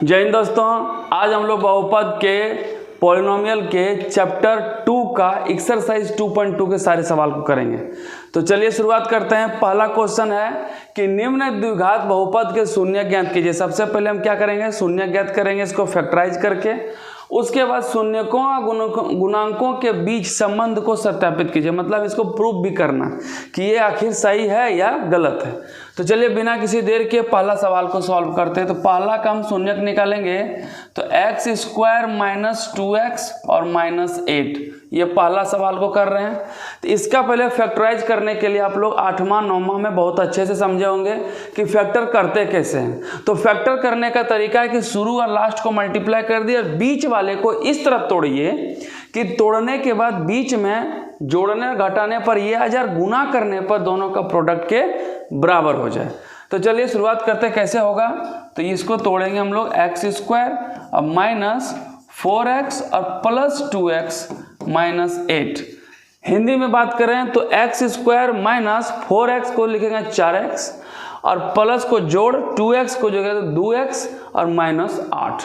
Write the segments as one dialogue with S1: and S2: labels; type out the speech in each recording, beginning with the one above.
S1: जय हिंद दोस्तों, आज हम लोग बहुपद के पॉलिनोमियल के चैप्टर 2 का एक्सरसाइज 2.2 के सारे सवाल को करेंगे। तो चलिए शुरुआत करते हैं। पहला क्वेश्चन है कि निम्न द्विघात बहुपद के शून्य ज्ञात कीजिए। सबसे पहले हम क्या करेंगे, शून्य ज्ञात करेंगे, इसको फैक्टराइज करके। उसके बाद शून्यकों और गुणांकों के बीच संबंध को सत्यापित कीजिए, मतलब इसको प्रूव भी करना कि ये आखिर सही है या गलत है। तो चलिए बिना किसी देर के पहला सवाल को सॉल्व करते हैं। तो पहला का हम शून्यक निकालेंगे तो x स्क्वायर माइनस 2x और माइनस 8, ये पहला सवाल को कर रहे हैं। तो इसका पहले फैक्टराइज करने के लिए आप लोग 8वां 9वां में बहुत अच्छे से समझे होंगे कि फैक्टर करते कैसे हैं। तो फैक्टर करने का तरीका है कि शुरू और लास्ट को मल्टीप्लाई कर दिया, बीच वाले को इस तरह तोड़िए कि तोड़ने के बाद बीच में जोड़ने और घटाने पर ये आ जाए, गुना करने पर दोनों का प्रोडक्ट के बराबर हो जाए। तो चलिए शुरुआत करते हैं कैसे होगा। तो इसको तोड़ेंगे हम लोग, एक्स स्क्वायर और माइनस 4x और प्लस 2x माइनस 8। हिंदी में बात करें तो एक्स स्क्वायर माइनस 4x को लिखेंगे 4x और प्लस को जोड़ 2x को जोड़ेंगे तो 2x और माइनस 8।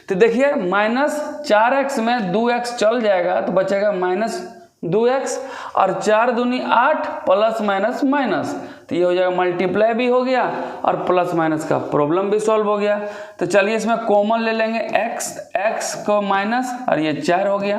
S1: तो देखिए माइनस 4x में 2x चल जाएगा तो बचेगा माइनस 2x और 4 दूनी 8 प्लस माइनस माइनस, तो ये हो जाएगा मल्टीप्लाई भी हो गया और प्लस माइनस का प्रॉब्लम भी सॉल्व हो गया। तो चलिए इसमें कॉमन ले लेंगे, x को माइनस और ये 4 हो गया,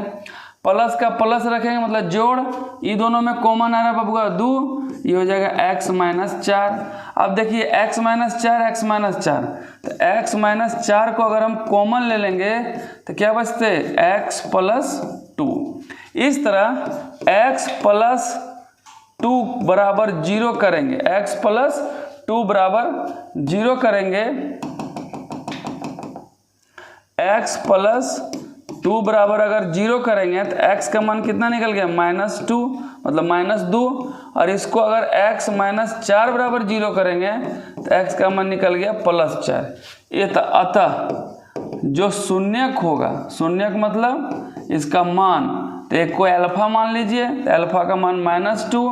S1: प्लस का प्लस रखेंगे मतलब जोड़, ये दोनों में कॉमन आ रहा है बबुआ 2, ये हो जाएगा x माइनस 4। अब देखिए x माइनस 4 x माइनस 4, तो x माइनस 4 को अगर हम कॉमन ले लेंगे तो क्या बचते x प्लस 2। इस तरह x प्लस 2 बराबर 0 करेंगे, x प्लस 2 बराबर 0 करेंगे, x प्लस 2 बराबर अगर 0 करेंगे तो x का मान कितना निकल गया माइनस 2, मतलब माइनस 2। और इसको अगर x माइनस 4 बराबर 0 करेंगे तो x का मान निकल गया प्लस 4। ये तो अतः जो शून्यक होगा, शून्यक मतलब इसका मान, तो एक को अल्फा मान लीजिए तो अल्फा का मान माइनस 2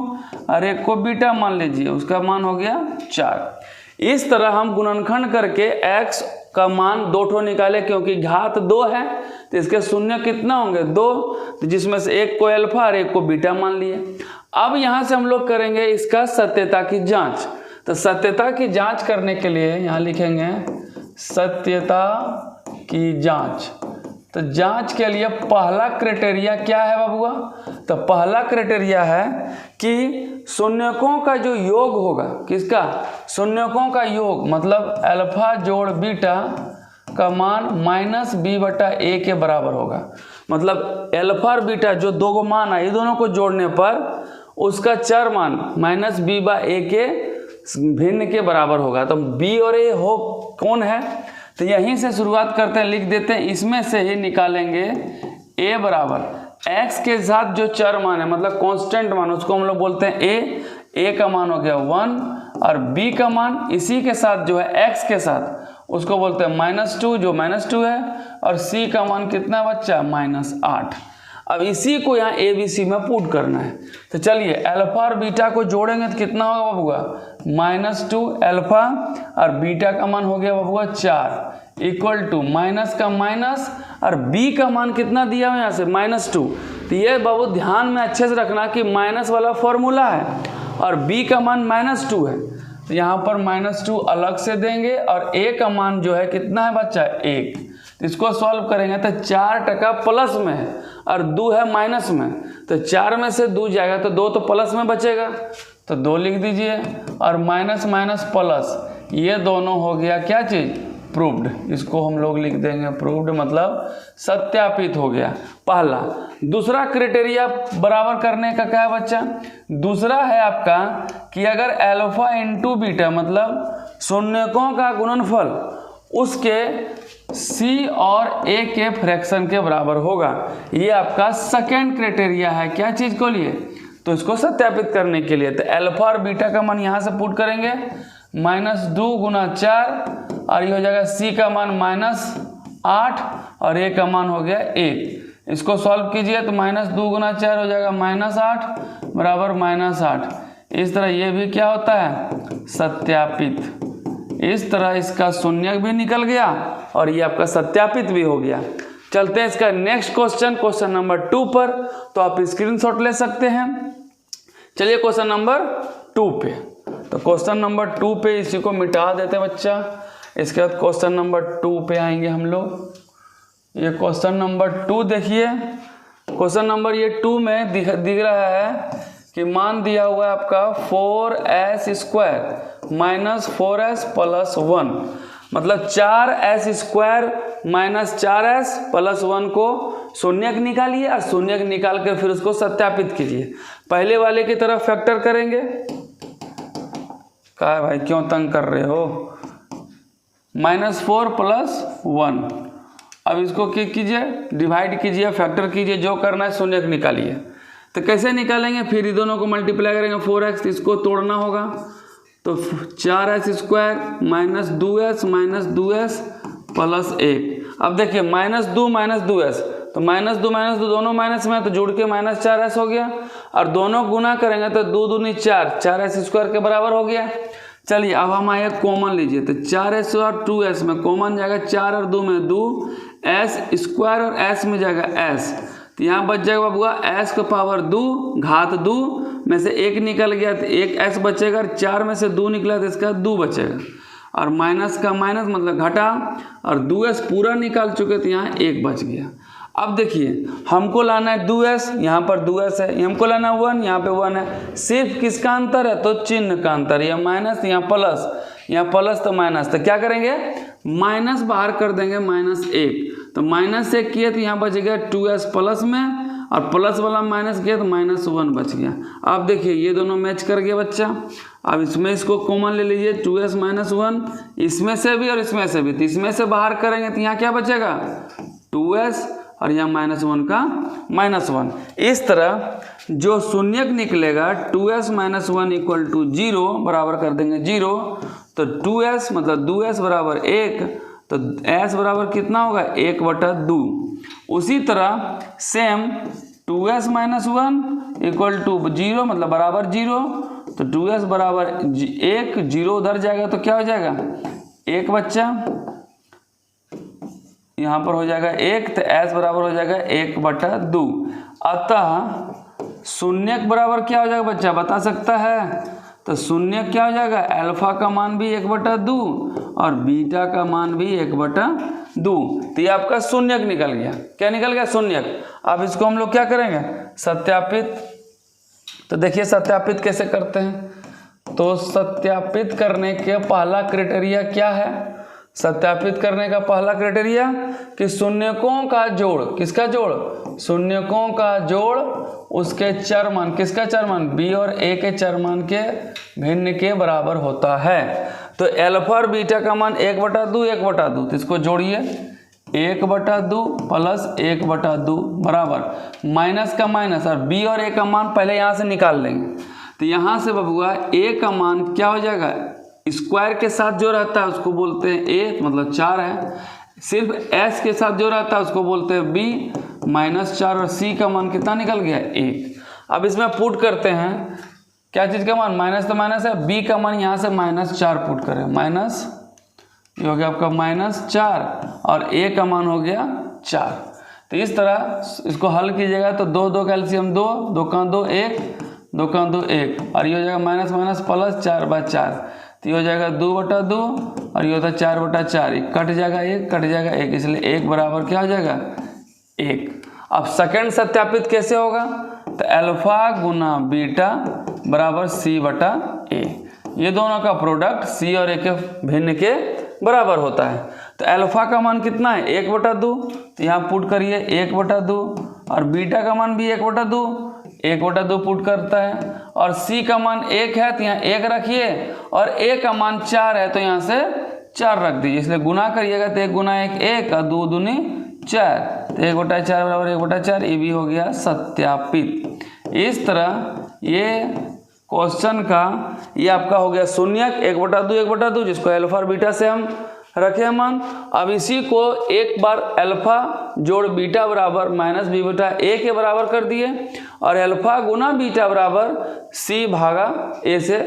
S1: और एक को बीटा मान लीजिए, उसका मान हो गया 4। इस तरह हम गुणनखंड करके x का मान 2 ठो निकाले, क्योंकि घात 2 है तो इसके शून्य कितना होंगे 2, तो जिसमें से एक को अल्फा और एक को बीटा मान लिए। अब यहाँ से हम लोग करेंगे इसका सत्यता की जांच। तो सत्यता की जांच करने के लिए यहाँ लिखेंगे सत्यता की जांच। तो जांच के लिए पहला क्राइटेरिया क्या है बाबूआ, तो पहला क्राइटेरिया है कि शून्यकों का जो योग होगा, किसका, शून्यकों का योग, मतलब अल्फा जोड़ बीटा का मान माइनस b बटा a के बराबर होगा। मतलब अल्फा और बीटा जो दो गो मान है, ये दोनों को जोड़ने पर उसका चर मान माइनस b बा a के भिन्न के बराबर होगा। तो b और a हो कौन है, तो यहीं से शुरुआत करते हैं, लिख देते हैं, इसमें से ही निकालेंगे a बराबर x के साथ जो चर मान है, मतलब कांस्टेंट मान, उसको हम लोग बोलते हैं a का मान हो गया 1 और b का मान इसी के साथ जो है x के साथ उसको बोलते हैं माइनस 2, जो माइनस 2 है, और c का मान कितना बच्चा माइनस 8। अब इसी को यहाँ a b c में पुट करना है। तो चलिए अल्फा और बीटा को जोड़ेंगे तो कितना होगा बबुआ माइनस 2, अल्फा और बीटा का मान हो गया बबुआ 4 इक्वल टू माइनस का माइनस और b का मान कितना दिया हुआ यहाँ से माइनस 2। तो ये बाबू ध्यान में अच्छे से रखना कि माइनस वाला फॉर्मूला है और b का मान माइनस 2 है, तो यहाँ पर माइनस 2 अलग से देंगे और a का मान जो है कितना है बच्चा 1। तो इसको सॉल्व करेंगे तो 4 टका प्लस में है और 2 है माइनस में, तो 4 में से 2 जाएगा तो 2 तो प्लस में बचेगा, तो 2 लिख दीजिए और माइनस माइनस प्लस, ये दोनों हो गया क्या चीज़ प्रूव्ड। इसको हम लोग लिख देंगे प्रूव्ड, मतलब सत्यापित हो गया पहला। दूसरा क्राइटेरिया बराबर करने का क्या है बच्चा, दूसरा है आपका कि अगर अल्फा इंटू बीटा, मतलब शून्यकों का गुणनफल उसके c और a के फ्रैक्शन के बराबर होगा, ये आपका सेकेंड क्राइटेरिया है। क्या चीज़ को लिए, तो इसको सत्यापित करने के लिए। तो अल्फा और बीटा का मान यहाँ से पुट करेंगे माइनस 2 गुना 4 और ये हो जाएगा c का मान माइनस 8 और a का मान हो गया 1। इसको सॉल्व कीजिए तो माइनस 2 गुना 4 हो जाएगा माइनस 8 बराबर माइनस 8। इस तरह ये भी क्या होता है सत्यापित, इस तरह इसका शून्यक भी निकल गया और ये आपका सत्यापित भी हो गया। चलते हैं इसका नेक्स्ट क्वेश्चन नंबर 2 पर। तो आप स्क्रीनशॉट ले सकते हैं। चलिए क्वेश्चन नंबर 2 पे। तो क्वेश्चन नंबर 2 पे इसी को मिटा देते हैं बच्चा। इसके बाद क्वेश्चन नंबर 2 पे आएंगे हम लोग। ये क्वेश्चन नंबर 2 देखिए। क्वेश्चन नंबर ये 2 में दिख रहा है कि मान दिया हुआ है आपका 4s² माइनस 4s प्लस 1, मतलब 4s² माइनस 4s प्लस 1 को शून्यक निकालिए और शून्यक निकाल कर फिर उसको सत्यापित कीजिए। पहले वाले की तरफ फैक्टर करेंगे। कहा भाई क्यों तंग कर रहे हो? -4 प्लस 1। अब इसको क्या कीजिए, डिवाइड कीजिए, फैक्टर कीजिए, जो करना है शून्यक निकालिए। तो कैसे निकालेंगे? फिर ये दोनों को मल्टीप्लाई करेंगे 4x, इसको तोड़ना होगा। तो 4s² माइनस 2s प्लस 1। अब देखिए -2 माइनस 2s, तो -2 दोनों माइनस में, तो जुड़ के -4s हो गया। और दोनों गुना करेंगे तो 2 दूनी 4, 4s² के बराबर हो गया। चलिए अब हम आए कॉमन लीजिए। तो 4s और 2s में कॉमन जाएगा, 4 और 2 में 2, s² और s में जाएगा s। तो यहाँ बच जाएगा बाबूआ s का पावर 2 घात 2 में से 1 निकल गया तो 1s बचेगा, और 4 में से 2 निकला तो इसका 2 बचेगा, और माइनस का माइनस मतलब घटा, और 2s पूरा निकाल चुके तो यहाँ 1 बच गया। अब देखिए हमको लाना है 2s, यहाँ पर 2s है, हमको लाना 1, यहाँ पे 1 है। सिर्फ किसका अंतर है? तो चिन्ह का अंतर। यहाँ माइनस, यहाँ प्लस, यहाँ प्लस तो माइनस। तो क्या करेंगे? माइनस बाहर कर देंगे, -1। तो -1 किए तो यहाँ बच गया 2s प्लस में, और प्लस वाला माइनस किया तो -1 बच गया। अब देखिए ये दोनों मैच कर गया बच्चा। अब इसमें इसको कॉमन ले लीजिए, 2s माइनस 1, इसमें से भी और इसमें से भी। तो इसमें से बाहर करेंगे तो यहाँ क्या बचेगा? 2s, और यहाँ -1 का -1। इस तरह जो शून्यक निकलेगा 2s माइनस 1 इक्वल टू 0, बराबर कर देंगे 0। तो 2s मतलब 2s बराबर 1, तो s बराबर कितना होगा? 1/2। उसी तरह same 2s minus 1 equal to 0 मतलब बराबर 0। तो 2s बराबर 1, 0 उधर जाएगा तो क्या हो जाएगा? 1 बच्चा, यहाँ पर हो जाएगा 1, तो s बराबर हो जाएगा 1/2। अतः शून्यक बराबर क्या हो जाएगा बच्चा, बता सकता है? तो शून्यक क्या हो जाएगा? अल्फा का मान भी 1/2 और बीटा का मान भी 1/2। तो ये आपका शून्यक निकल गया। क्या निकल गया? शून्यक। अब इसको हम लोग क्या करेंगे? सत्यापित। तो देखिए सत्यापित कैसे करते हैं। तो सत्यापित करने के पहला क्राइटेरिया क्या है? सत्यापित करने का पहला क्राइटेरिया कि शून्यकों का जोड़, किसका जोड़? शून्यकों का जोड़ उसके चर मान, किसका चर मान? b और a के चर मान के भिन्न के बराबर होता है। तो अल्फा और बीटा का मान 1/2 1/2, तो इसको जोड़िए, 1/2 प्लस 1/2 बराबर माइनस का माइनस, और b और a का मान पहले यहाँ से निकाल लेंगे। तो यहाँ से बबुआ a का मान क्या हो जाएगा? स्क्वायर के साथ जो रहता है उसको बोलते हैं a, मतलब 4 है। सिर्फ s के साथ जो रहता है उसको बोलते हैं b, -4, और c का मान कितना निकल गया? 1। अब इसमें पुट करते हैं, क्या चीज़ का मान? माइनस तो माइनस है, b का मान यहाँ से -4 पुट करें, माइनस, ये हो गया आपका -4, और a का मान हो गया 4। तो इस तरह इसको हल कीजिएगा तो 2 कैल्शियम 2, 2 का 2 1, 2 का 2 1, और ये हो जाएगा माइनस माइनस प्लस 4/4। तो ये हो जाएगा 2/2, और ये होता है 4/4, कट जाएगा 1, कट जाएगा 1, इसलिए 1 बराबर क्या हो जाएगा? 1। अब सेकंड सत्यापित कैसे होगा? तो अल्फा गुना बीटा बराबर c/a, ये दोनों का प्रोडक्ट c और a के भिन्न के बराबर होता है। तो अल्फा का मान कितना है? 1/2, तो यहाँ पुट करिए 1/2, और बीटा का मान भी 1/2, 1/2 पुट करता है, और c का मान 1 है तो यहाँ 1 रखिए, और a का मान 4 है तो यहाँ से 4 रख दीजिए, इसलिए गुना करिएगा तो 1 गुना 1 1, और 2 दूनी 4, तो 1/4 बराबर 1/4। ये भी हो गया सत्यापित। इस तरह ये क्वेश्चन का ये आपका हो गया शून्यक 1/2 1/2, जिसको अल्फा और बीटा से हम रखे मान। अब इसी को एक बार अल्फा जोड़ बीटा बराबर -b/a के बराबर कर दिए, और अल्फा गुना बीटा बराबर c/a से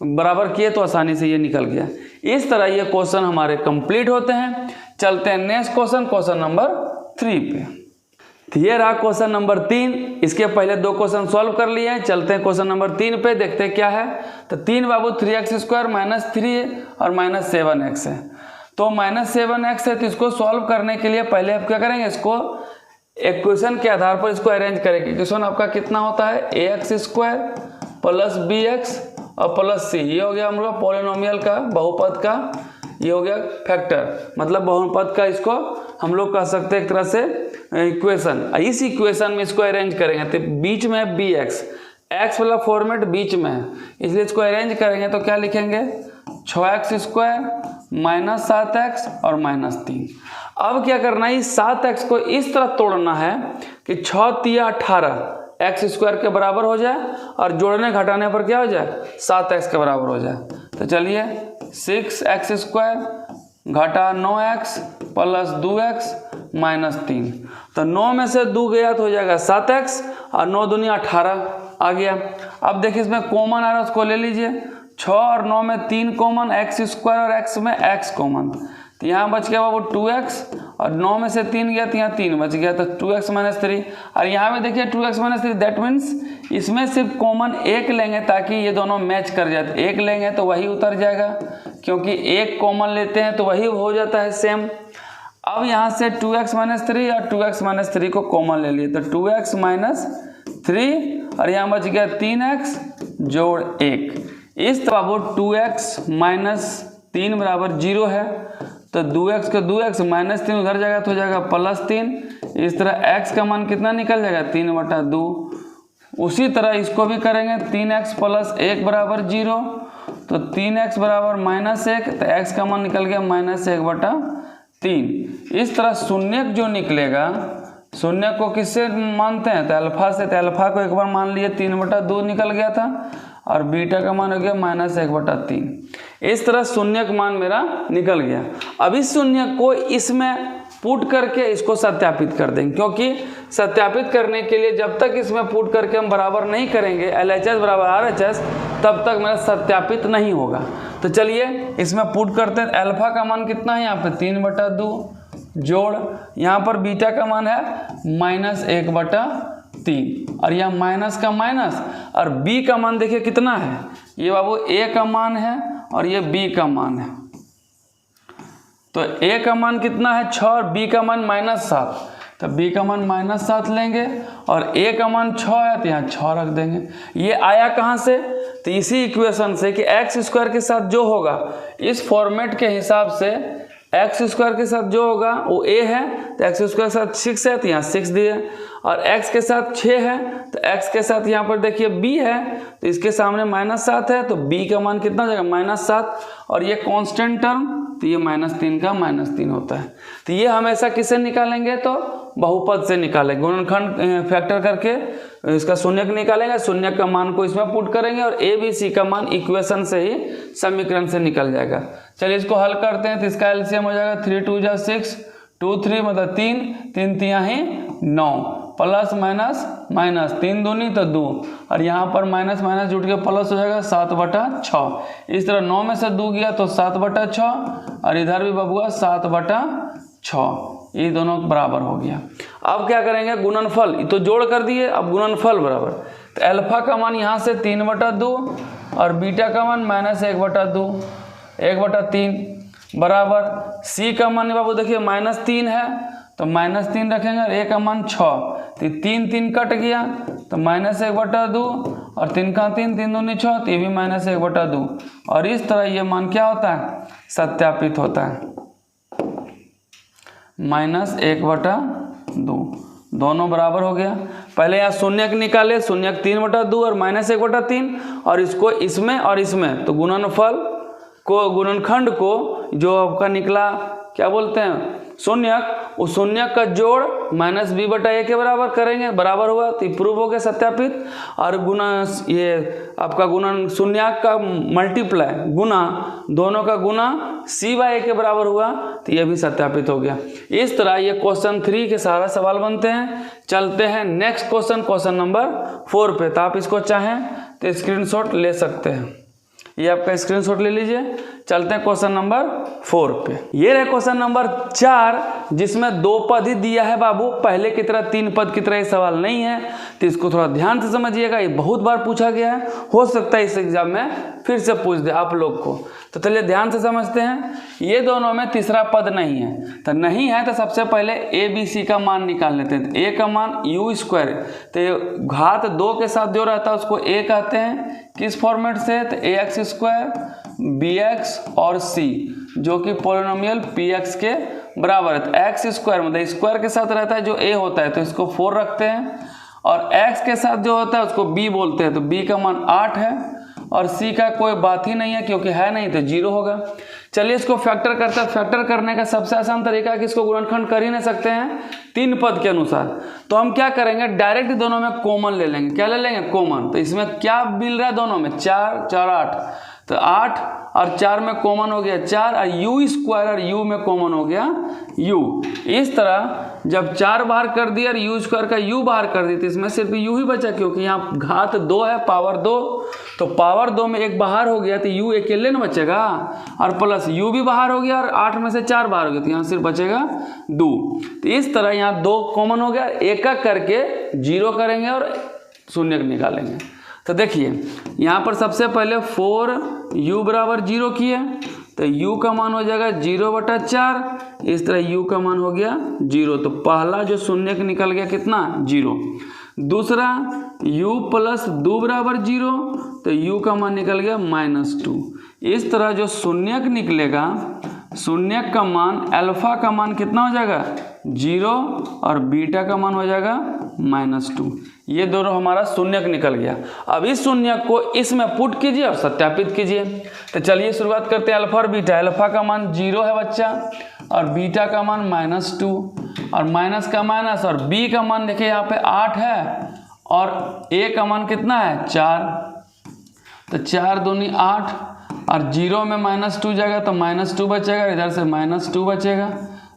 S1: बराबर किए तो आसानी से ये निकल गया। इस तरह ये क्वेश्चन हमारे कंप्लीट होते हैं। चलते हैं नेक्स्ट क्वेश्चन, क्वेश्चन नंबर 3 पे। तो ये रहा क्वेश्चन नंबर 3। इसके पहले 2 क्वेश्चन सॉल्व कर लिए हैं। चलते हैं क्वेश्चन नंबर 3 पे, देखते हैं क्या है। तो 3 बाबू 3x² माइनस 3 और माइनस 7x है। तो माइनस 7x है, तो इसको सॉल्व करने के लिए पहले आप क्या करेंगे, इसको इक्वेशन के आधार पर इसको अरेंज करेंगे। इक्वेशन आपका कितना होता है, ax² प्लस bx और प्लस c। ये हो गया हम लोग पॉलिनोमियल का, बहुपद का, ये हो गया फैक्टर, मतलब बहुपद का इसको हम लोग कह सकते हैं एक तरह से इक्वेशन। इस इक्वेशन में इसको अरेंज करेंगे तो बीच में है bx, x वाला फॉर्मेट बीच में है, इसलिए इसको अरेंज करेंगे तो क्या लिखेंगे 6x² माइनस 7x और माइनस 3। अब क्या करना है, इस 7x को इस तरह तोड़ना है कि 6 तिया 18 x² के बराबर हो जाए और जोड़ने घटाने पर क्या हो जाए 7x के बराबर हो जाए। तो चलिए 6x² घटा 9x प्लस 2x माइनस 3। तो 9 में से 2 गया तो हो जाएगा 7x और 9 दूनी 18 आ गया। अब देखिए इसमें कॉमन आ रहा है, उसको ले लीजिए। 6 और 9 में 3 कॉमन, x² और x में x कॉमन, तो यहाँ बच गया वो 2x और 9 में से 3 गया तो यहाँ 3 बच गया, तो 2x माइनस 3। और यहाँ में देखिए 2x माइनस 3, दैट मीन्स इसमें सिर्फ कॉमन 1 लेंगे ताकि ये दोनों मैच कर जाए। 1 लेंगे तो वही उतर जाएगा, क्योंकि 1 कॉमन लेते हैं तो वही हो जाता है सेम। अब यहाँ से 2x माइनस 3 और 2x माइनस 3 को कॉमन ले लिए तो 2x माइनस 3 और यहाँ बच गया 3x जोड़ 1। इस तरह वो 2x माइनस 3 बराबर 0 है, तो 2x का 2x माइनस 3 उधर जाएगा तो हो जाएगा प्लस 3। इस तरह x का मान कितना निकल जाएगा 3/2। उसी तरह इसको भी करेंगे, 3x प्लस 1 बराबर 0, तो 3x बराबर माइनस 1, तो x का मान निकल गया माइनस 1/3। इस तरह शून्य जो निकलेगा, शून्य को किससे मानते हैं, तो अल्फा से। तो अल्फा को एक बार मान लिए 3/2 निकल गया था और बीटा का मान हो गया माइनस 1/3। इस तरह शून्य का मान मेरा निकल गया। अब इस शून्य को इसमें पुट करके इसको सत्यापित कर देंगे, क्योंकि सत्यापित करने के लिए जब तक इसमें पुट करके हम बराबर नहीं करेंगे LHS बराबर RHS, तब तक मेरा सत्यापित नहीं होगा। तो चलिए इसमें पुट करते हैं। अल्फा का मान कितना है यहाँ पे 3/2 जोड़, यहाँ पर बीटा का मान है माइनस 1/3 और यहाँ माइनस का माइनस, और b का मान देखिए कितना है, ये बाबू a का मान है और ये b का मान है। तो a का मान कितना है 6 और b का मान -7, तो b का मान -7 लेंगे और a का मान 6 है तो यहाँ 6 रख देंगे। ये आया कहाँ से, तो इसी इक्वेशन से कि x² के साथ जो होगा, इस फॉर्मेट के हिसाब से x² के साथ जो होगा वो a है, तो x² के साथ 6 है तो यहाँ 6 दिए, और x के साथ 6 है तो x के साथ यहाँ पर देखिए b है, तो इसके सामने -7 है, तो b का मान कितना हो जाएगा -7, और ये कांस्टेंट टर्म, तो ये -3 का -3 होता है। तो ये हमेशा किससे निकालेंगे, तो बहुपद से निकालेंगे, गुणनखंड फैक्टर करके इसका शून्यक निकालेंगे, शून्यक का मान को इसमें पुट करेंगे और a b c का मान इक्वेशन से ही, समीकरण से निकल जाएगा। चलिए इसको हल करते हैं। तो इसका एलसीएम हो जाएगा 3 2 जा 6, 2 3 मतलब 3 3 तिया ही 9, प्लस माइनस माइनस 3 दूनी तो 2, और यहाँ पर माइनस माइनस जुट के प्लस हो जाएगा 7/6। इस तरह 9 में से 2 गया तो 7/6 और इधर भी बबुआ 7/6, ये दोनों बराबर हो गया। अब क्या करेंगे, गुणनफल, तो जोड़ कर दिए, अब गुणनफल बराबर, तो अल्फा का मान यहाँ से 3/2 और बीटा का मान -1/2, 1/3 बराबर, सी का मान बाबू देखिए -3 है तो -3 रखेंगे और a का मान 6, तो 3 3 कट गया तो -1/2 और 3 का 3 3 दूनी 6, तो ये भी -1/2, और इस तरह ये मान क्या होता है, सत्यापित होता है, -1/2, दोनों बराबर हो गया। पहले यहाँ शून्यक निकाले, शून्यक 3/2 और -1/3, और इसको इसमें और इसमें, तो गुणनफल को, गुणनखंड को जो आपका निकला क्या बोलते हैं शून्यक, उस शून्यक का जोड़ -b/a के बराबर करेंगे, बराबर हुआ तो प्रूव हो गया सत्यापित। और गुना, ये आपका गुणन शून्यक का मल्टीप्लाई गुना, दोनों का गुना c/a के बराबर हुआ तो ये भी सत्यापित हो गया। इस तरह ये क्वेश्चन 3 के सारा सवाल बनते हैं। चलते हैं नेक्स्ट क्वेश्चन, क्वेश्चन नंबर 4 पे। तो आप इसको चाहें तो स्क्रीनशॉट ले सकते हैं, ये आपका स्क्रीनशॉट ले लीजिए। चलते हैं क्वेश्चन नंबर 4 पे। ये रहे क्वेश्चन नंबर 4 जिसमें 2 पद ही दिया है बाबू, पहले की तरह 3 पद की तरह ये सवाल नहीं है, तो इसको थोड़ा ध्यान से समझिएगा। ये बहुत बार पूछा गया है, हो सकता है इस एग्जाम में फिर से पूछ दे आप लोग को। तो चलिए ध्यान से समझते हैं। ये दोनों में तीसरा पद नहीं है, तो नहीं है तो सबसे पहले ए बी सी का मान निकाल लेते हैं। तो ए का मान यू स्क्वायर, तो घात 2 के साथ जो रहता है उसको ए कहते हैं। किस फॉर्मेट से? तो ए एक्स स्क्वायर बी एक्स और सी जो कि पोलिनोमियल पी एक्स के बराबर है। तो एक्स स्क्वायर मतलब स्क्वायर के साथ रहता है जो ए होता है, तो इसको 4 रखते हैं, और एक्स के साथ जो होता है उसको बी बोलते हैं, तो बी का मान 8 है, और सी का कोई बात ही नहीं है क्योंकि है नहीं तो 0 होगा। चलिए इसको फैक्टर करते हैं। फैक्टर करने का सबसे आसान तरीका है कि इसको गुणनखंड कर ही नहीं सकते हैं 3 पद के अनुसार, तो हम क्या करेंगे, डायरेक्ट दोनों में कॉमन ले लेंगे। क्या ले लेंगे? कॉमन। तो इसमें क्या मिल रहा है दोनों में? 4 4 8, तो 8 और 4 में कॉमन हो गया 4, और यू स्क्वायर और यू में कॉमन हो गया यू। इस तरह जब 4 बाहर कर दिया और यू स्क्वायर का यू बाहर कर दी, तो इसमें सिर्फ यू ही बचा, क्योंकि यहाँ घात 2 है, पावर 2, तो पावर 2 में 1 बाहर हो गया तो यू अकेले न बचेगा, और प्लस यू भी बाहर हो गया और 8 में से 4 बाहर हो गया, तो यहाँ सिर्फ बचेगा 2। तो इस तरह यहाँ 2 कॉमन हो गया, एक एक करके 0 करेंगे और शून्य निकालेंगे। तो देखिए यहाँ पर सबसे पहले 4u बराबर 0 किए, तो u का मान हो जाएगा 0/4, इस तरह u का मान हो गया 0। तो पहला जो शून्य निकल गया कितना? 0। दूसरा u प्लस 2 बराबर 0, तो u का मान निकल गया -2। इस तरह जो शून्य निकलेगा, शून्य का मान अल्फा का मान कितना हो जाएगा? 0, और बीटा का मान हो जाएगा -2। ये दोनों हमारा शून्यक निकल गया। अब इस शून्यक को इसमें पुट कीजिए और सत्यापित कीजिए। तो चलिए शुरुआत करते हैं अल्फा और बीटा। अल्फा का मान 0 है बच्चा, और बीटा का मान -2, और माइनस का माइनस, और बी का मान देखिए यहाँ पे 8 है, और ए का मान कितना है? 4। तो 4 दूनी 8, और 0 में -2 जाएगा तो -2 बचेगा, इधर से -2 बचेगा,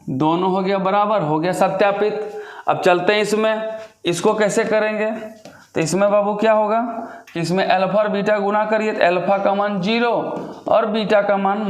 S1: दोनों हो गया बराबर, हो गया सत्यापित। अब चलते हैं इसमें, इसको कैसे करेंगे? तो इसमें बाबू क्या होगा कि इसमें अल्फा और बीटा गुना करिए, तो अल्फा का मान 0 और बीटा का मान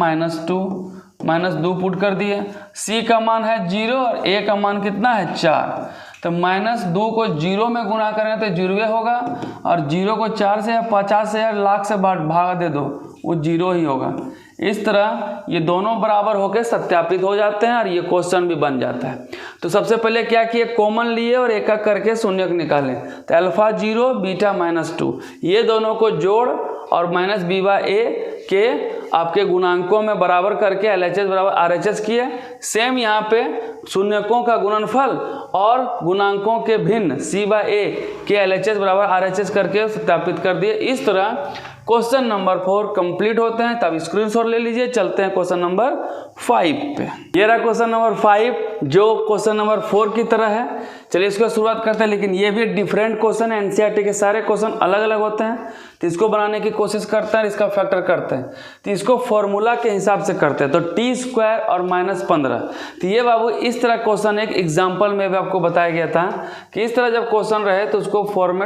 S1: -2 पुट कर दिए। सी का मान है 0 और ए का मान कितना है? 4। तो -2 को 0 में गुना करें तो 0 होगा, और 0 को 4 से या 50 से या लाख से भागा दे दो, वो 0 ही होगा। इस तरह ये दोनों बराबर होकर सत्यापित हो जाते हैं, और ये क्वेश्चन भी बन जाता है। तो सबसे पहले क्या किए, कॉमन लिए और एक एक करके शून्यक निकालें। तो अल्फा 0 बीटा -2, ये दोनों को जोड़ और -b/a के आपके गुणांकों में बराबर करके LHS बराबर RHS किए। सेम यहाँ पे शून्यकों का गुणनफल और गुणांकों के भिन्न c/a के LHS बराबर RHS करके सत्यापित कर दिए। इस तरह क्वेश्चन नंबर 4 कंप्लीट होते हैं। तब स्क्रीनशॉट ले लीजिए। चलते हैं क्वेश्चन नंबर 5 पे। ये रहा क्वेश्चन नंबर 5 जो क्वेश्चन नंबर 4 की तरह है। चलिए इसको शुरुआत करते हैं, लेकिन ये भी डिफरेंट क्वेश्चन है। एनसीईआरटी के सारे क्वेश्चन अलग अलग होते हैं, तो इसको बनाने की कोशिश करते हैं, इसका फैक्टर करते हैं। तो इसको फॉर्मूला के हिसाब से करते हैं, तो t² और -15। तो ये बाबू इस तरह क्वेश्चन एक एग्जाम्पल में भी आपको बताया गया था कि इस तरह जब क्वेश्चन रहे तो उसको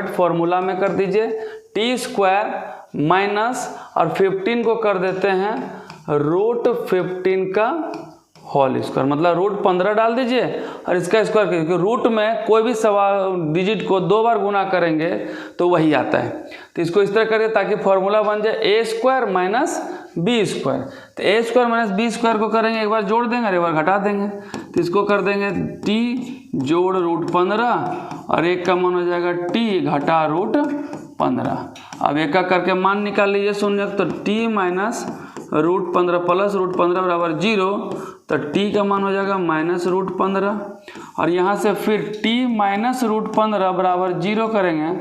S1: फॉर्मूला में कर दीजिए। t² माइनस और 15 को कर देते हैं √15 का होल स्क्वायर, मतलब √15 डाल दीजिए और इसका स्क्वायर कीजिए, क्योंकि रूट में कोई भी डिजिट को 2 बार गुना करेंगे तो वही आता है। तो इसको इस तरह करिए ताकि फॉर्मूला बन जाए a² - b²। तो a² - b² को करेंगे, एक बार जोड़ देंगे और एक बार घटा देंगे। तो इसको कर देंगे t जोड़ √15 और एक का मान हो जाएगा t घटा √15। अब एक एक करके मान निकाल लीजिए शून्य। तो t - √15 प्लस √15 बराबर 0, तो t का मान हो जाएगा -√15। और यहाँ से फिर t - √15 बराबर 0 करेंगे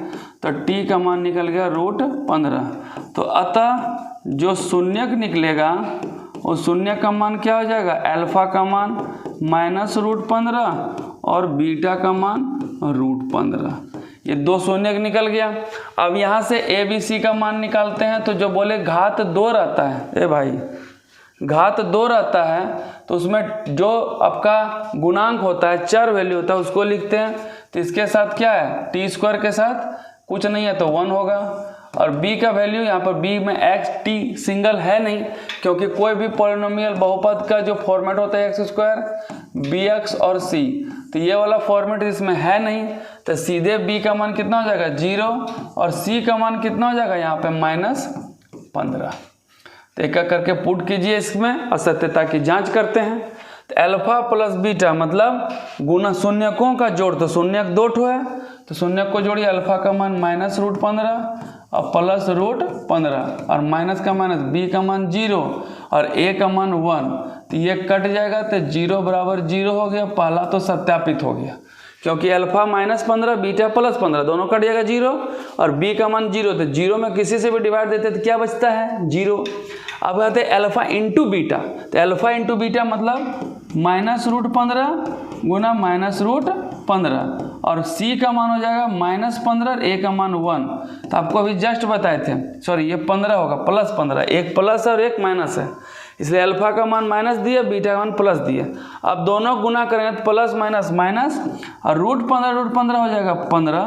S1: तो t का मान निकल गया √15। तो अतः जो शून्यक निकलेगा उस शून्य का मान क्या हो जाएगा, अल्फा का मान -√15 और बीटा का मान √15। ये 2 शून्य निकल गया। अब यहाँ से ए बी सी का मान निकालते हैं। तो जो बोले घात 2 रहता है, ए भाई घात 2 रहता है तो उसमें जो आपका गुणांक होता है, चर वैल्यू होता है, उसको लिखते हैं। तो इसके साथ क्या है, t² के साथ कुछ नहीं है तो 1 होगा, और b का वैल्यू यहाँ पर b में x t सिंगल है नहीं, क्योंकि कोई भी पॉलिनोमियल बहुपद का जो फॉर्मेट होता है x स्क्वायर bx और c, तो ये वाला फॉर्मेट इसमें है नहीं, तो सीधे b का मान कितना हो जाएगा 0 और c का मान कितना हो जाएगा यहाँ पे -15। तो एक करके पुट कीजिए इसमें और सत्यता की जांच करते हैं। तो अल्फा प्लस बीटा मतलब गुना शून्यकों का जोड़, तो शून्यक 2 ठो है तो शून्यक को जोड़िए, अल्फा का मान -√15 और +√15 और माइनस का माइनस, b का मान 0 और a का मान 1, तो ये कट जाएगा तो 0 बराबर 0 हो गया। पहला तो सत्यापित हो गया, क्योंकि अल्फा -15 बीटा +15 दोनों कट जाएगा 0 और b का मान 0, तो 0 में किसी से भी डिवाइड देते तो क्या बचता है 0। अब आते हैं अल्फा इंटू बीटा, तो अल्फा इंटू बीटा मतलब -√15 गुना -√15 और c का मान हो जाएगा -15 और a का मान 1। तो आपको अभी जस्ट बताए थे, सॉरी ये 15 होगा +15, एक प्लस और एक माइनस है, इसलिए अल्फा का मान माइनस दिया, बीटा का मान प्लस दिया। अब दोनों गुना करेंगे तो प्लस माइनस माइनस और √15 हो जाएगा 15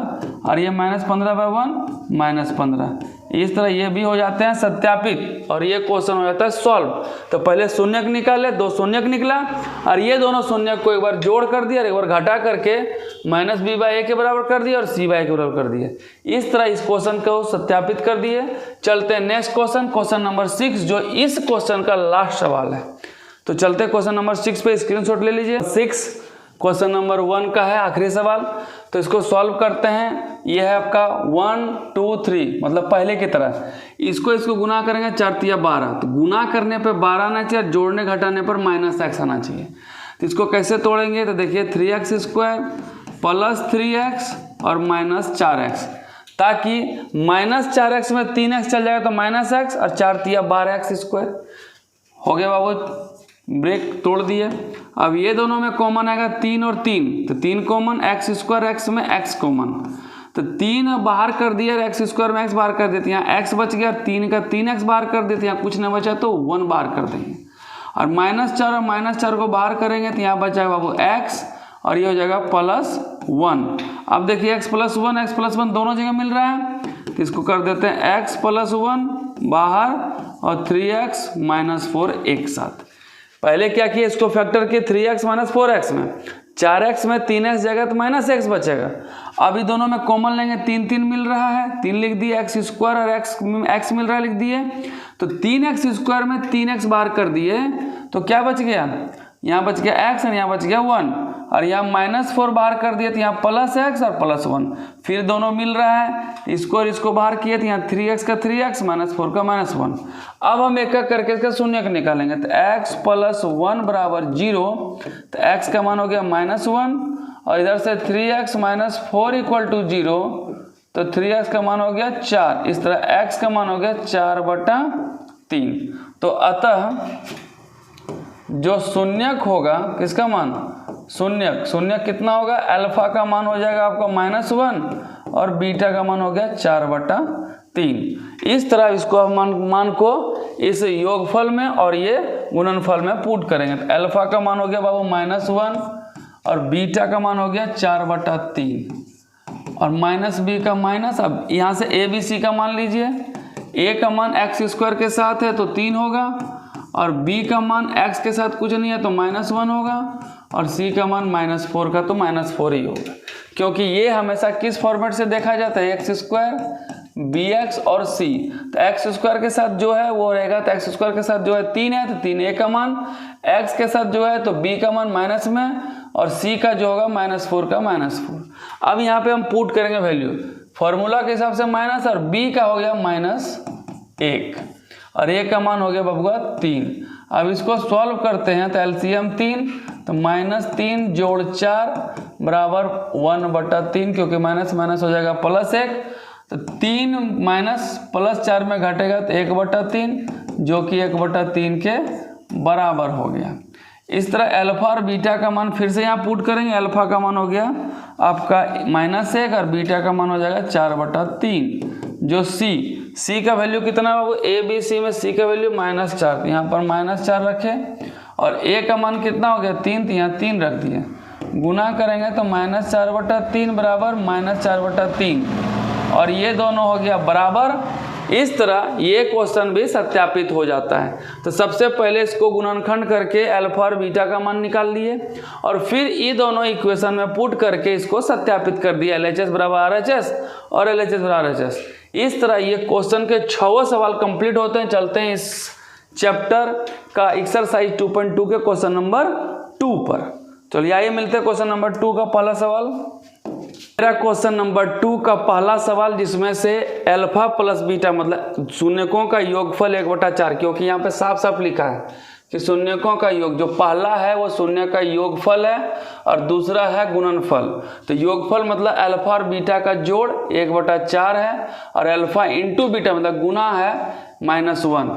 S1: और ये -15/1 -15। इस तरह ये भी हो जाते हैं सत्यापित और ये क्वेश्चन हो जाता है सॉल्व। तो पहले शून्यक निकाले, 2 शून्यक निकला और ये दोनों शून्यक को एक बार जोड़ कर दिया और एक बार घटा करके -b/a के बराबर कर दिया और c/a के बराबर कर दिया। इस तरह इस क्वेश्चन को सत्यापित कर दिए। चलते हैं नेक्स्ट क्वेश्चन, क्वेश्चन नंबर 6, जो इस क्वेश्चन का लास्ट सवाल है। तो चलते क्वेश्चन नंबर 6 पे स्क्रीनशॉट ले लीजिए। 6 क्वेश्चन नंबर 1 का है आखिरी सवाल, तो इसको सॉल्व करते हैं। यह है आपका 1 2 3 मतलब पहले की तरह। इसको गुना करेंगे 4 तिया 12, तो गुना करने पे 12 आना चाहिए, जोड़ने घटाने पर -x आना चाहिए। तो इसको कैसे तोड़ेंगे, तो देखिए 3x² + 3x और -4x, ताकि -4x में 3x चल जाएगा तो -x और 4 तिया 12x² हो गया बाबू। ब्रेक तोड़ दिए। अब ये दोनों में कॉमन आएगा 3 और 3, तो 3 कॉमन, x² x में x कॉमन, तो 3 बाहर कर दिया, x² में x बाहर कर देते हैं, यहाँ x बच गया, 3 का 3x बाहर कर देते हैं, कुछ नहीं बचा तो 1 बाहर कर देंगे और -4 और -4 को बाहर करेंगे तो यहाँ बच जाएगा बाबू x और ये हो जाएगा +1। अब देखिए x + 1 दोनों जगह मिल रहा है, तो इसको कर देते हैं x + 1 बाहर और 3x - 4 एक साथ। पहले क्या किया, इसको फैक्टर किए 3x - 4x में, 4x में 3x जगह तो -x बचेगा। अभी दोनों में कॉमन लेंगे, 3 3 मिल रहा है, 3 लिख दिए, x² और x मिल रहा है लिख दिए, तो 3x² में 3x बाहर कर दिए तो क्या बच गया, यहाँ बच गया x और यहाँ बच गया 1 और यहाँ -4 बाहर कर दिए तो यहाँ +x और +1, फिर दोनों मिल रहा है, इसको और इसको बाहर किए तो यहाँ 3x का 3x -4 का -1। अब हम एक एक करके इसका शून्यक निकालेंगे, तो x + 1 बराबर 0, तो x का मान हो गया -1 और इधर से 3x - 4 = 0, तो 3x का मान हो गया 4। इस तरह x का मान हो गया 4/3। तो अतः जो शून्यक होगा, किसका मान, शून्यक कितना होगा, अल्फा का मान हो जाएगा आपका -1 और बीटा का मान हो गया 4/3। इस तरह इसको हम मान को इस योगफल में और ये गुणनफल में पुट करेंगे, तो अल्फा का मान हो गया बाबू -1 और बीटा का मान हो गया 4/3 और -b का माइनस। अब यहाँ से a b c का मान लीजिए, a का मान x² के साथ है तो 3 होगा और b का मान x के साथ कुछ नहीं है तो -1 होगा और c का मान -4 का तो -4 ही होगा, क्योंकि ये हमेशा किस फॉर्मेट से देखा जाता है, x² bx और c। तो x² के साथ जो है वो रहेगा, तो x² के साथ जो है 3 है तो 3 a का मान, x के साथ जो है तो b का मान माइनस में और c का जो होगा -4 का -4। अब यहाँ पे हम पुट करेंगे वैल्यू फॉर्मूला के हिसाब से माइनस और b का हो गया -1 और a का मान हो गया बबुआ 3। अब इसको सॉल्व करते हैं तो एलसीएम 3, तो -3 + 4 बराबर 1/3, क्योंकि माइनस माइनस हो जाएगा +1, तो 3 -+4 में घटेगा तो 1/3, जो कि 1/3 के बराबर हो गया। इस तरह अल्फा और बीटा का मान फिर से यहाँ पुट करेंगे, अल्फा का मान हो गया आपका -1 और बीटा का मान हो जाएगा 4/3, जो c का वैल्यू कितना बाबू, a b c में c का वैल्यू -4, यहाँ पर -4 रखे और a का मान कितना हो गया 3, तो यहाँ 3 रख दिए, गुना करेंगे तो -4/3 बराबर -4/3 और ये दोनों हो गया बराबर। इस तरह ये क्वेश्चन भी सत्यापित हो जाता है। तो सबसे पहले इसको गुणनखंड करके अल्फा और बीटा का मान निकाल लिए और फिर ये दोनों इक्वेशन में पुट करके इसको सत्यापित कर दिया, LHS बराबर RHS और LHS बराबर RHS। इस तरह ये क्वेश्चन के 6 सवाल कंप्लीट होते हैं। चलते हैं इस चैप्टर का एक्सरसाइज 2.2 के क्वेश्चन नंबर 2 पर। चलिए आइए मिलते हैं क्वेश्चन नंबर 2 का पहला सवाल। मेरा क्वेश्चन नंबर 2 का पहला सवाल जिसमें से अल्फा प्लस बीटा मतलब शून्यकों का योगफल 1/4, क्योंकि यहाँ पे साफ साफ लिखा है कि शून्यकों का योग, जो पहला है वो शून्य का योगफल है और दूसरा है गुणनफल। तो योगफल मतलब अल्फा और बीटा का जोड़ 1/4 है और अल्फा इंटू बीटा मतलब गुना है -1।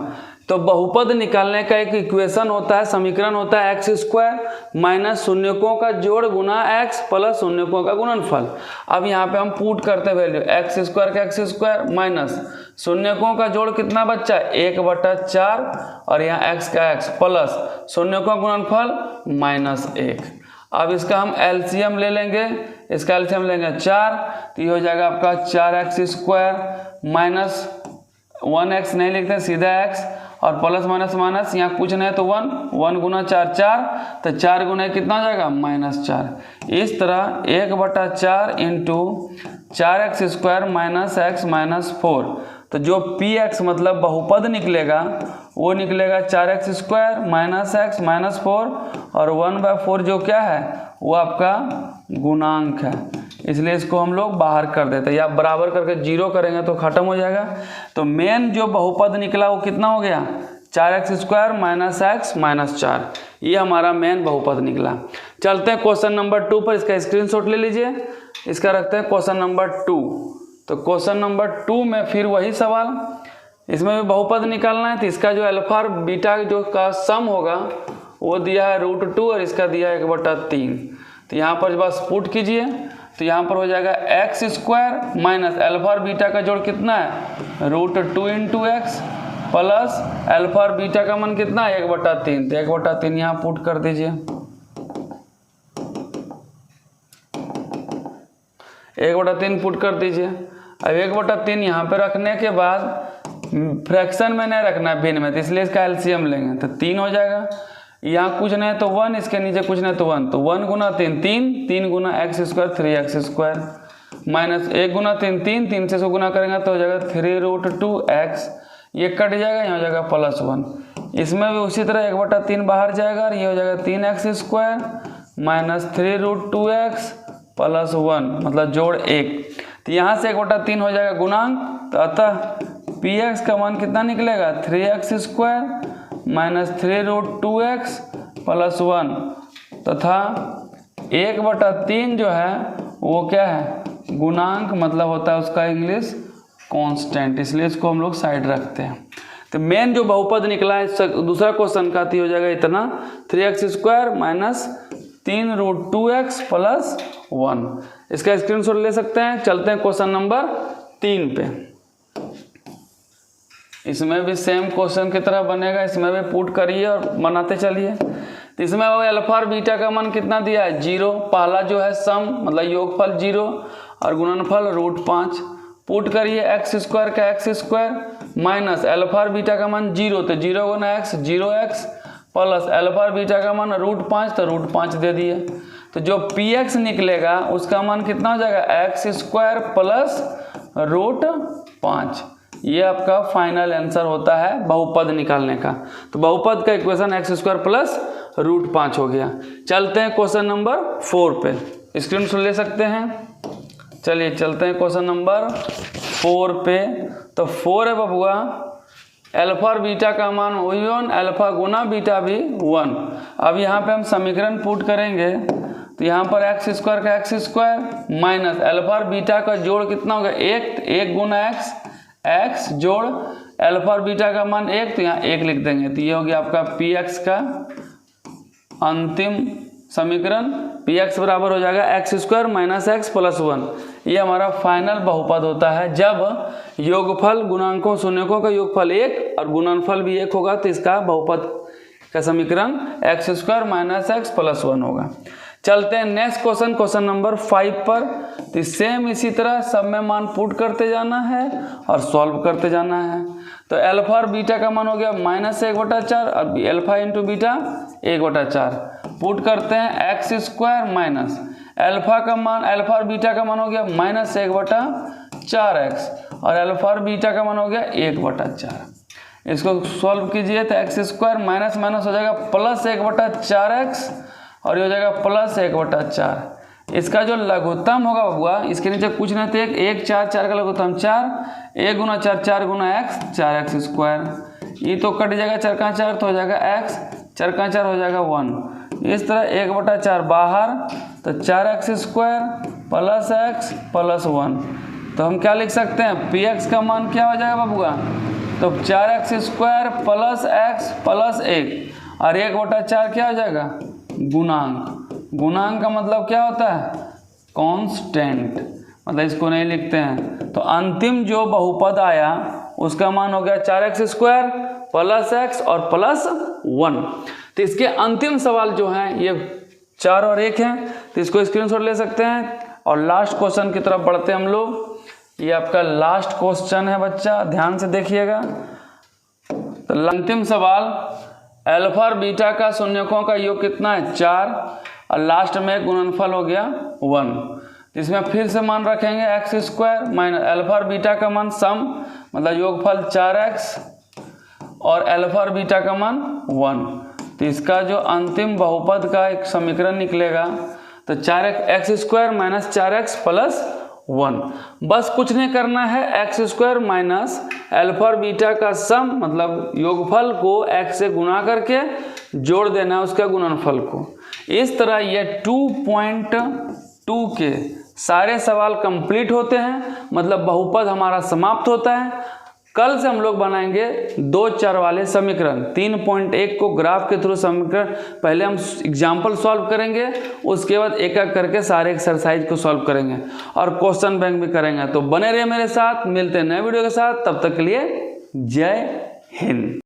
S1: तो बहुपद निकालने का एक इक्वेशन होता है, समीकरण होता है x² माइनस शून्यकों का जोड़ गुना x प्लस शून्यकों का गुणनफल। अब यहाँ पे हम पुट करते हैं वैल्यू x² का x² माइनस शून्यकों का जोड़ कितना बच्चा 1/4 और यहाँ x का x प्लस शून्यों का गुणनफल -1। अब इसका हम एलसीएम ले लेंगे, इसका एलसीएम लेंगे 4, तो ये हो जाएगा आपका 4x² माइनस 1x नहीं लिखते सीधा x और प्लस माइनस माइनस यहाँ कुछ नहीं तो 1 गुना 4 4, तो 4 गुना कितना हो जाएगा -4। इस तरह 1/4 into 4x² minus x minus 4, तो जो px मतलब बहुपद निकलेगा वो निकलेगा 4x² माइनस x माइनस 4 और 1/4 जो क्या है वो आपका गुणांक है, इसलिए इसको हम लोग बाहर कर देते हैं या बराबर करके 0 करेंगे तो खत्म हो जाएगा। तो मेन जो बहुपद निकला वो कितना हो गया 4x² माइनस x माइनस 4, ये हमारा मेन बहुपद निकला। चलते हैं क्वेश्चन नंबर 2 पर, इसका स्क्रीनशॉट ले लीजिए। इसका रखते हैं क्वेश्चन नंबर 2। तो क्वेश्चन नंबर 2 में फिर वही सवाल, इसमें भी बहुपद निकालना है। तो इसका जो अल्फा और बीटा जो का सम होगा वो दिया है √2 और इसका दिया है 1/3। तो यहाँ पर बस पुट कीजिए, तो यहाँ पर हो जाएगा x² माइनस अल्फा और बीटा का जोड़ कितना है √2 इंटू x प्लस अल्फा और बीटा का मान कितना है 1/3। तो 1/3 यहाँ पुट कर दीजिए, 1/3 पुट कर दीजिए। अब 1/3 यहाँ पे रखने के बाद फ्रैक्शन में नहीं रखना है भिन्न में, तो इसलिए इसका एलसीएम लेंगे तो 3 हो जाएगा। यहाँ कुछ नहीं तो 1, इसके नीचे कुछ नहीं तो 1, तो 1 गुना 3 3 गुना x² 3x² माइनस 1 गुना 3 3 से गुना करेंगे तो हो जाएगा 3√2x, ये कट जाएगा, यहाँ हो जाएगा +1। इसमें भी उसी तरह 1/3 बाहर जाएगा और ये हो जाएगा 3x² माइनस 3√2x प्लस 1 मतलब जोड़ 1। तो यहाँ से 1/3 हो जाएगा गुणांक, तो अतः px का मान कितना निकलेगा 3x² माइनस 3√2x प्लस 1 तथा 1/3 जो है वो क्या है गुणांक मतलब होता है उसका इंग्लिश कांस्टेंट, इसलिए इसको हम लोग साइड रखते हैं। तो मेन जो बहुपद निकला है दूसरा क्वेश्चन का हो जाएगा इतना 3x² माइनस 3√2x प्लस 1। इसका स्क्रीनशॉट ले सकते हैं। चलते हैं क्वेश्चन नंबर 3 पे। इसमें भी सेम क्वेश्चन की तरह बनेगा, इसमें भी पुट करिए और बनाते चलिए। तो इसमें अल्फा और बीटा का मान कितना दिया है 0, पहला जो है सम मतलब योगफल 0 और गुणनफल √5। पुट करिए x² का x² माइनस अल्फा और बीटा का मान 0, तो 0 गुना x 0x प्लस अल्फा और बीटा का मान √5, तो √5 दे दिए। तो जो px निकलेगा उसका मान कितना हो जाएगा x² प्लस √5। ये आपका फाइनल आंसर होता है बहुपद निकालने का। तो बहुपद का इक्वेशन x² प्लस √5 हो गया। चलते हैं क्वेश्चन नंबर 4 पे, स्क्रीनशॉट ले सकते हैं। चलिए चलते हैं क्वेश्चन नंबर 4 पे। तो 4 है बबुआ, अल्फा और बीटा का मान 1, अल्फा गुना बीटा भी 1। अब यहाँ पे हम समीकरण पुट करेंगे, तो यहाँ पर x² का x² माइनस अल्फा और बीटा का जोड़ कितना होगा 1 गुना x जोड़ अल्फा और बीटा का मान 1, तो यहाँ 1 लिख देंगे। तो ये हो गया आपका px का अंतिम समीकरण। px बराबर हो जाएगा x² माइनस x प्लस 1। ये हमारा फाइनल बहुपद होता है जब योगफल गुणांकों शून्यकों का योगफल 1 और गुणनफल भी 1 होगा, तो इसका बहुपद का समीकरण x² माइनस x प्लस 1 होगा। चलते हैं नेक्स्ट क्वेश्चन, क्वेश्चन नंबर 5 पर। तो सेम इसी तरह सब में मान पुट करते जाना है और सॉल्व करते जाना है। तो अल्फा और बीटा का मान हो गया -1/4 और अल्फा इंटू बीटा 1/4। पुट करते हैं एक्स स्क्वायर माइनस अल्फा का मान, अल्फा और बीटा का मान हो गया -1/4x और अल्फा और बीटा का मान हो गया 1/4। इसको सॉल्व कीजिए तो एक्स स्क्वायर माइनस माइनस हो जाएगा +1/4x और ये हो जाएगा +1/4। इसका जो लघुत्तम होगा हुआ, इसके नीचे कुछ नहीं तो 1 4 4 का लघुत्तम 4, 1 गुना 4 4 गुना x 4x स्क्वायर। ये तो कट जाएगा 4 का 4 तो हो जाएगा x, 4 का 4 हो जाएगा 1। इस तरह 1/4 बाहर तो 4x square plus x plus 1। तो हम क्या लिख सकते हैं, px का मान क्या हो जाएगा बाबूगा, तो 4x square plus x plus 1 और 1/4 क्या हो जाएगा, गुणांक। गुणांक का मतलब क्या होता है, कांस्टेंट, मतलब इसको नहीं लिखते हैं। तो अंतिम जो बहुपद आया उसका मान हो गया 4x स्क्वायर प्लस x और प्लस 1। तो इसके अंतिम सवाल जो हैं ये 4 और 1 हैं, तो इसको स्क्रीनशॉट ले सकते हैं। और लास्ट क्वेश्चन की तरफ बढ़ते हैं हम लोग। ये आपका लास्ट क्वेश्चन है बच्चा, ध्यान से देखिएगा। तो अंतिम सवाल, अल्फा और बीटा का शून्यकों का योग कितना है, 4 और लास्ट में गुणनफल हो गया 1। इसमें फिर से मान रखेंगे एक्स स्क्वायर माइनस अल्फा और बीटा का मान सम, मतलब योगफल 4x और अल्फा और बीटा का मान 1। तो इसका जो अंतिम बहुपद का एक समीकरण निकलेगा तो 4x square minus 4x plus 1। बस कुछ नहीं करना है, एक्स स्क्वायर माइनस अल्फा और बीटा का सम मतलब योगफल को x से गुना करके जोड़ देना है उसका गुणनफल को। इस तरह ये 2.2 के सारे सवाल कंप्लीट होते हैं, मतलब बहुपद हमारा समाप्त होता है। कल से हम लोग बनाएंगे 2 चर वाले समीकरण। 3.1 को ग्राफ के थ्रू समीकरण पहले हम एग्जाम्पल सॉल्व करेंगे, उसके बाद एक एक करके सारे एक्सरसाइज को सॉल्व करेंगे और क्वेश्चन बैंक भी करेंगे। तो बने रहिए मेरे साथ, मिलते हैं नए वीडियो के साथ, तब तक के लिए जय हिंद।